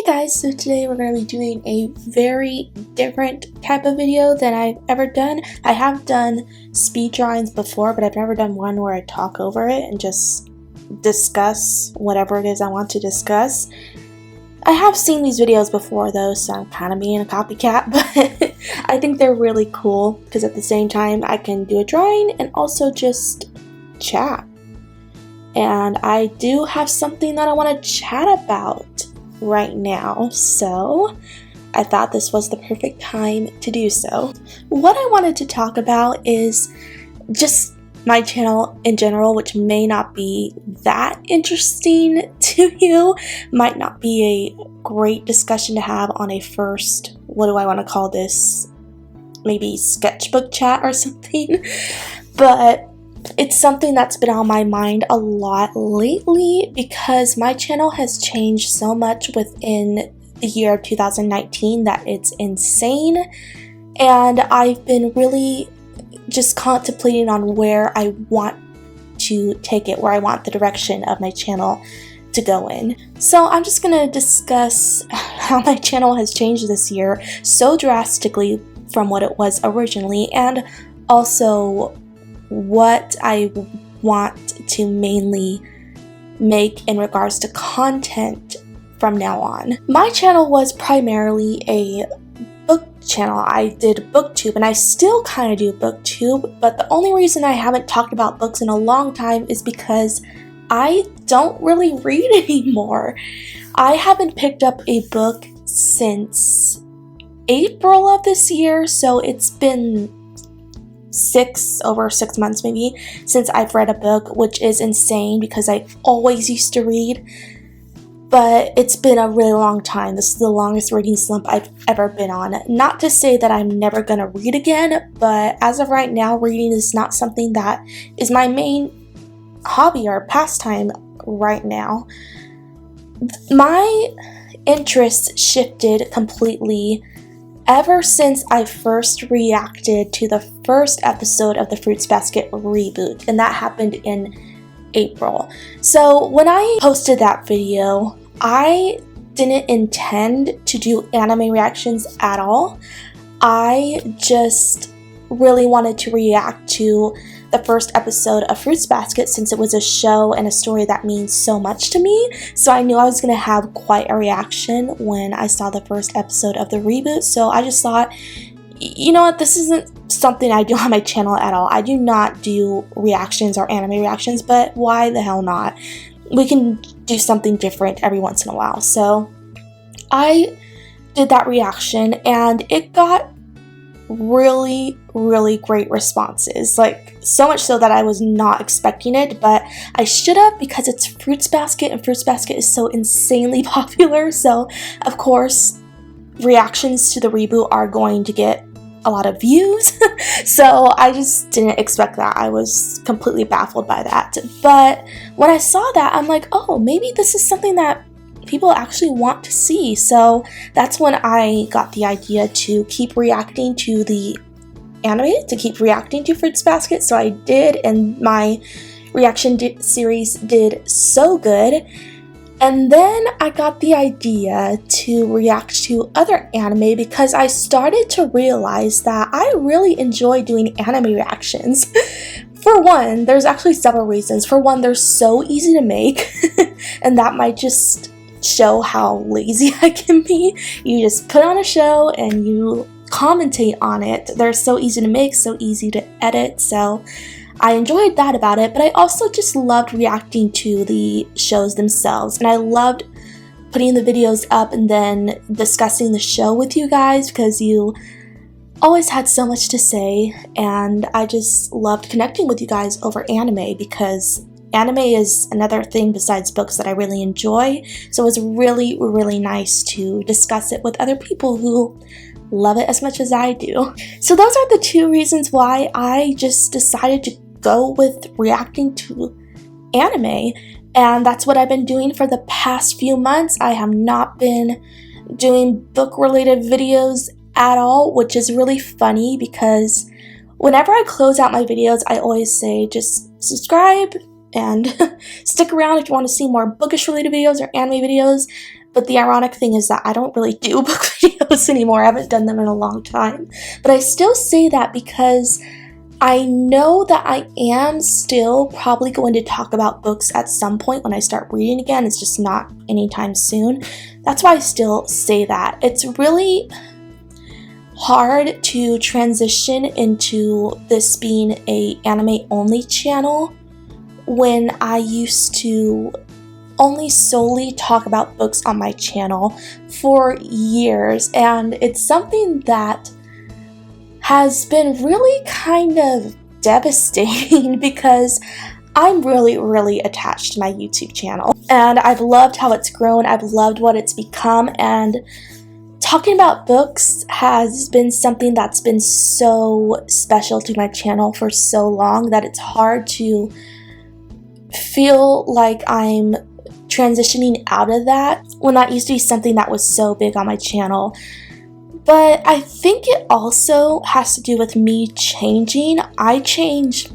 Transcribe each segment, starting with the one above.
Hey guys, so today we're going to be doing a very different type of video than I've ever done. I have done speed drawings before, but I've never done one where I talk over it and just discuss whatever it is I want to discuss. I have seen these videos before though, so I'm kind of being a copycat, but I think they're really cool because at the same time I can do a drawing and also just chat. And I do have something that I want to chat about right now, so I thought this was the perfect time to do so. What I wanted to talk about is just my channel in general, which may not be that interesting to you, might not be a great discussion to have on a first, what do I want to call this, maybe sketchbook chat or something, but it's something that's been on my mind a lot lately because my channel has changed so much within the year of 2019 that it's insane, and I've been really just contemplating on where I want to take it, where I want the direction of my channel to go in. So I'm just going to discuss how my channel has changed this year so drastically from what it was originally, and also what I want to mainly make in regards to content from now on. My channel was primarily a book channel. I did booktube and I still kind of do booktube, but the only reason I haven't talked about books in a long time is because I don't really read anymore. I haven't picked up a book since April of this year, so it's been over 6 months maybe since I've read a book, which is insane because I always used to read, but it's been a really long time. This is the longest reading slump I've ever been on. Not to say that I'm never gonna read again, but as of right now, reading is not something that is my main hobby or pastime right now. My interests shifted completely ever since I first reacted to the first episode of the Fruits Basket reboot, and that happened in April. So when I posted that video, I didn't intend to do anime reactions at all. I just really wanted to react to the first episode of Fruits Basket since it was a show and a story that means so much to me. So I knew I was going to have quite a reaction when I saw the first episode of the reboot. So I just thought, you know what, this isn't something I do on my channel at all. I do not do reactions or anime reactions, but why the hell not? We can do something different every once in a while. So I did that reaction and it got really great responses, like so much so that I was not expecting it, but I should have because it's Fruits Basket and Fruits Basket is so insanely popular. So of course reactions to the reboot are going to get a lot of views. So I just didn't expect that. I was completely baffled by that, but when I saw that, I'm like, oh, maybe this is something that people actually want to see. So that's when I got the idea to keep reacting to the anime, to keep reacting to Fruits Basket. So I did, and my reaction series did so good. And then I got the idea to react to other anime because I started to realize that I really enjoy doing anime reactions. For one, there's actually several reasons. For one, they're so easy to make, and that might just show how lazy I can be. You just put on a show and you commentate on it. They're so easy to make, so easy to edit, so I enjoyed that about it, but I also just loved reacting to the shows themselves, and I loved putting the videos up and then discussing the show with you guys because you always had so much to say, and I just loved connecting with you guys over anime because anime is another thing besides books that I really enjoy, so it was really nice to discuss it with other people who love it as much as I do. So those are the two reasons why I just decided to go with reacting to anime, and that's what I've been doing for the past few months. I have not been doing book-related videos at all, which is really funny because whenever I close out my videos, I always say just subscribe and stick around if you want to see more bookish related videos or anime videos. But the ironic thing is that I don't really do book videos anymore. I haven't done them in a long time. But I still say that because I know that I am still probably going to talk about books at some point when I start reading again. It's just not anytime soon. That's why I still say that. It's really hard to transition into this being a anime only channel when I used to only solely talk about books on my channel for years, and it's something that has been really kind of devastating because I'm really attached to my YouTube channel, and I've loved how it's grown. I've loved what it's become, and talking about books has been something that's been so special to my channel for so long that it's hard to feel like I'm transitioning out of that when that used to be something that was so big on my channel. But I think it also has to do with me changing. I change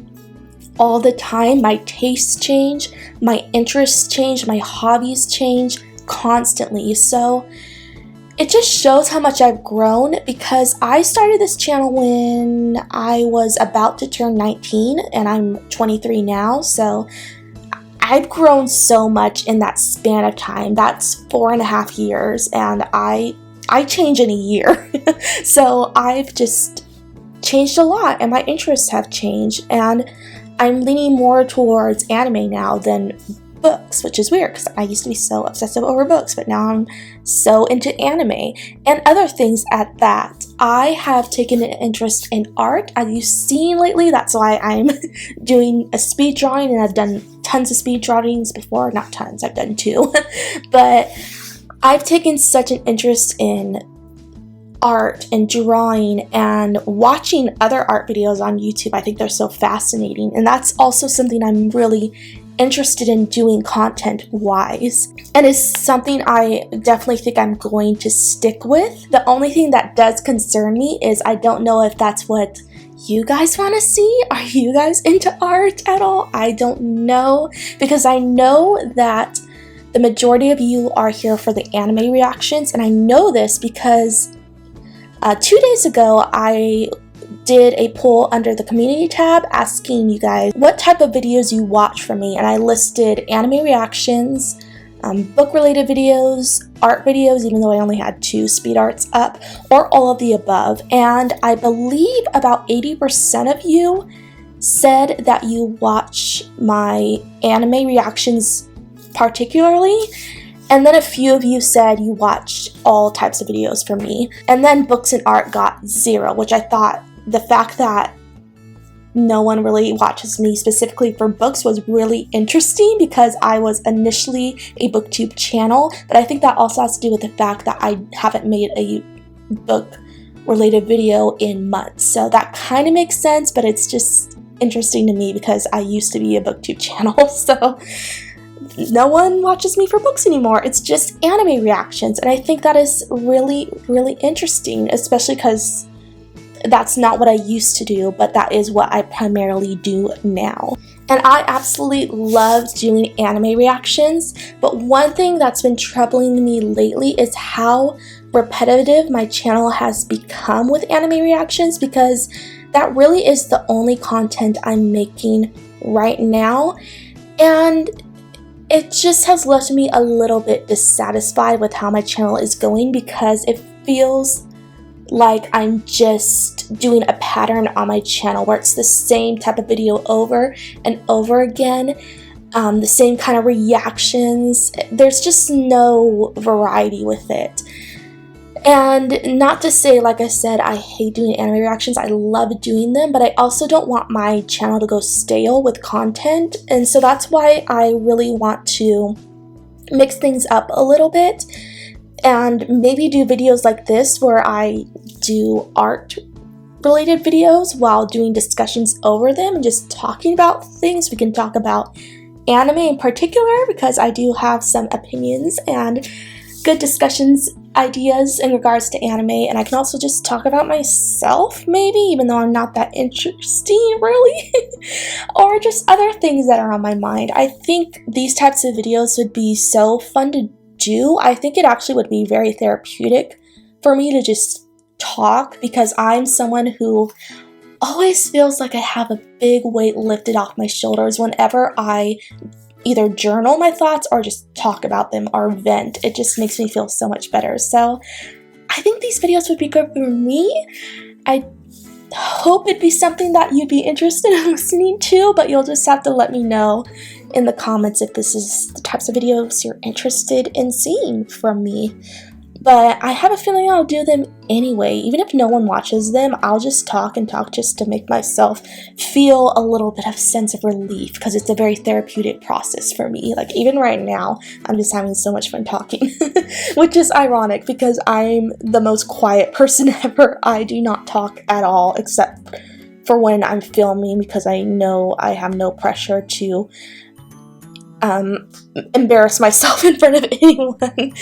all the time. My tastes change, my interests change, my hobbies change constantly. So it just shows how much I've grown, because I started this channel when I was about to turn 19 and I'm 23 now. So I've grown so much in that span of time. That's 4.5 years, and I change in a year. So I've just changed a lot, and my interests have changed, and I'm leaning more towards anime now than books, which is weird because I used to be so obsessive over books, but now I'm so into anime and other things at that. I have taken an interest in art, as you've seen lately. That's why I'm doing a speed drawing, and I've done tons of speed drawings before. Not tons, I've done 2. But I've taken such an interest in art and drawing and watching other art videos on YouTube. I think they're so fascinating, and that's also something I'm really interested in doing content wise, and is something I definitely think I'm going to stick with. The only thing that does concern me is I don't know if that's what you guys want to see. Are you guys into art at all? I don't know, because I know that the majority of you are here for the anime reactions, and I know this because 2 days ago I did a poll under the community tab asking you guys what type of videos you watch from me, and I listed anime reactions, book related videos, art videos, even though I only had 2 speed arts up, or all of the above. And I believe about 80% of you said that you watch my anime reactions particularly, and then a few of you said you watched all types of videos from me. And then books and art got 0, which I thought the fact that no one really watches me specifically for books was really interesting, because I was initially a booktube channel, but I think that also has to do with the fact that I haven't made a book related video in months. So that kind of makes sense, but it's just interesting to me because I used to be a booktube channel, so no one watches me for books anymore. It's just anime reactions, and I think that is really interesting, especially because that's not what I used to do, but that is what I primarily do now. And I absolutely love doing anime reactions, but one thing that's been troubling me lately is how repetitive my channel has become with anime reactions, because that really is the only content I'm making right now, and it just has left me a little bit dissatisfied with how my channel is going, because it feels like I'm just doing a pattern on my channel where it's the same type of video over and over again, the same kind of reactions. There's just no variety with it. And not to say, like I said, I hate doing anime reactions. I love doing them, but I also don't want my channel to go stale with content, and so that's why I really want to mix things up a little bit and maybe do videos like this where I do art related videos while doing discussions over them and just talking about things. We can talk about anime in particular, because I do have some opinions and good discussions ideas in regards to anime, and I can also just talk about myself maybe, even though I'm not that interesting really, or just other things that are on my mind. I think these types of videos would be so fun to do. I think it actually would be very therapeutic for me to just talk, because I'm someone who always feels like I have a big weight lifted off my shoulders whenever I either journal my thoughts or just talk about them or vent. It just makes me feel so much better. So I think these videos would be good for me. I hope it'd be something that you'd be interested in listening to, but you'll just have to let me know in the comments if this is the types of videos you're interested in seeing from me. But I have a feeling I'll do them anyway. Even if no one watches them, I'll just talk and talk just to make myself feel a little bit of sense of relief, because it's a very therapeutic process for me. Like, even right now, I'm just having so much fun talking, which is ironic because I'm the most quiet person ever. I do not talk at all except for when I'm filming, because I know I have no pressure to embarrass myself in front of anyone.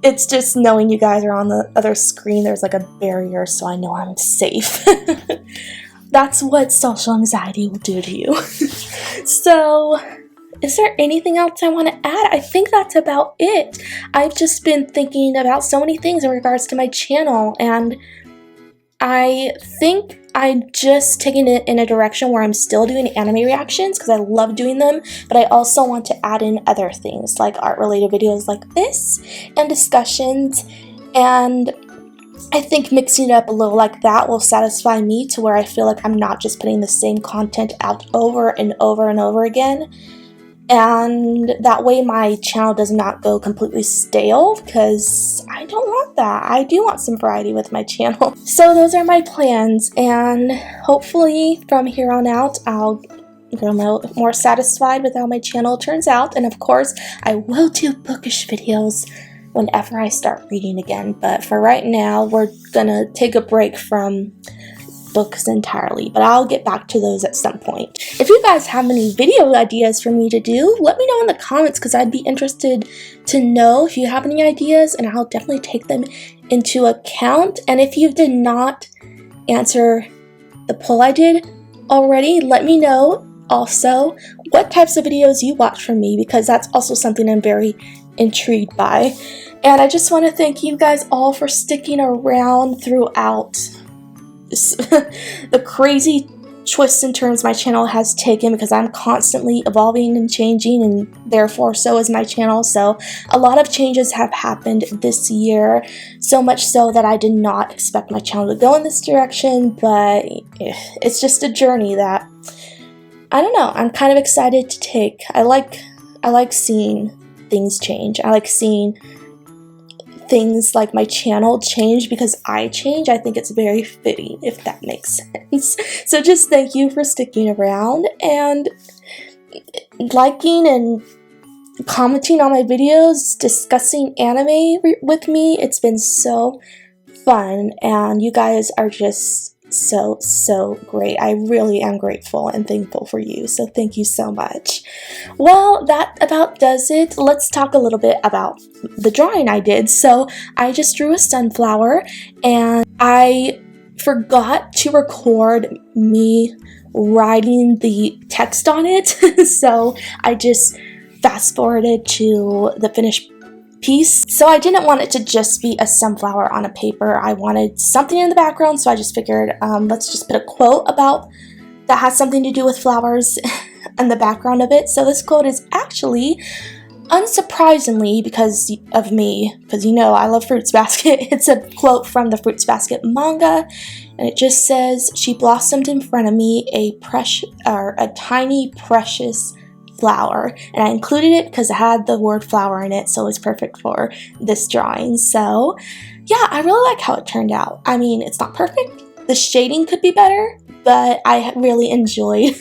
It's just knowing you guys are on the other screen, there's like a barrier, so I know I'm safe. That's what social anxiety will do to you. So, is there anything else I want to add? I think that's about it. I've just been thinking about so many things in regards to my channel, and I think I'm just taking it in a direction where I'm still doing anime reactions because I love doing them, but I also want to add in other things like art-related videos like this and discussions, and I think mixing it up a little like that will satisfy me to where I feel like I'm not just putting the same content out over and over and over again. And that way my channel does not go completely stale, because I don't want that. I do want some variety with my channel. So those are my plans, and hopefully from here on out I'll get more satisfied with how my channel turns out. And of course I will do bookish videos whenever I start reading again. But for right now, we're gonna take a break from books entirely, but I'll get back to those at some point. If you guys have any video ideas for me to do, let me know in the comments, because I'd be interested to know if you have any ideas, and I'll definitely take them into account. And if you did not answer the poll I did already, let me know also what types of videos you watch from me, because that's also something I'm very intrigued by. And I just want to thank you guys all for sticking around throughout the crazy twists and turns my channel has taken, because I'm constantly evolving and changing, and therefore so is my channel. So a lot of changes have happened this year, so much so that I did not expect my channel to go in this direction, but it's just a journey that, I don't know, I'm kind of excited to take. I like seeing things change. I like seeing things like my channel change because I change. I think it's very fitting, if that makes sense. So just thank you for sticking around and liking and commenting on my videos, discussing anime with me. It's been so fun, and you guys are just so great. I really am grateful and thankful for you, so thank you so much. Well, that about does it. Let's talk a little bit about the drawing I did. So I just drew a sunflower, and I forgot to record me writing the text on it. So I just fast forwarded to the finished piece. So I didn't want it to just be a sunflower on a paper. I wanted something in the background, so I just figured let's just put a quote about that has something to do with flowers in the background of it. So this quote is actually, unsurprisingly because of me, because you know I love Fruits Basket, it's a quote from the Fruits Basket manga, and it just says, "She blossomed in front of me, a tiny precious flower," and I included it because it had the word flower in it, so it's perfect for this drawing. So yeah, I really like how it turned out. I mean, it's not perfect, the shading could be better, but I really enjoyed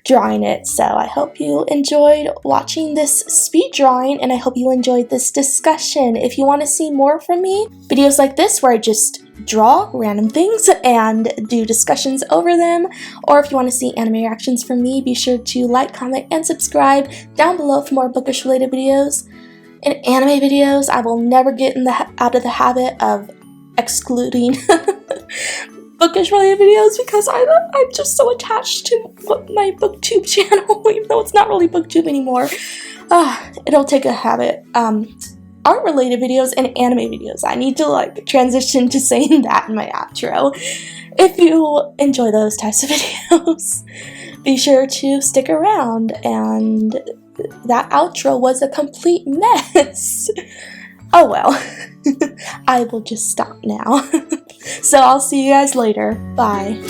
drawing it. So I hope you enjoyed watching this speed drawing, and I hope you enjoyed this discussion. If you want to see more from me, videos like this where I just draw random things and do discussions over them, or if you want to see anime reactions from me, be sure to like, comment, and subscribe down below for more bookish related videos. And anime videos, I will never get out of the habit of excluding bookish related videos, because I'm just so attached to my booktube channel, even though it's not really booktube anymore. It'll take a habit. art-related videos and anime videos. I need to like transition to saying that in my outro. If you enjoy those types of videos, be sure to stick around. And that outro was a complete mess. Oh well, I will just stop now. So I'll see you guys later. Bye.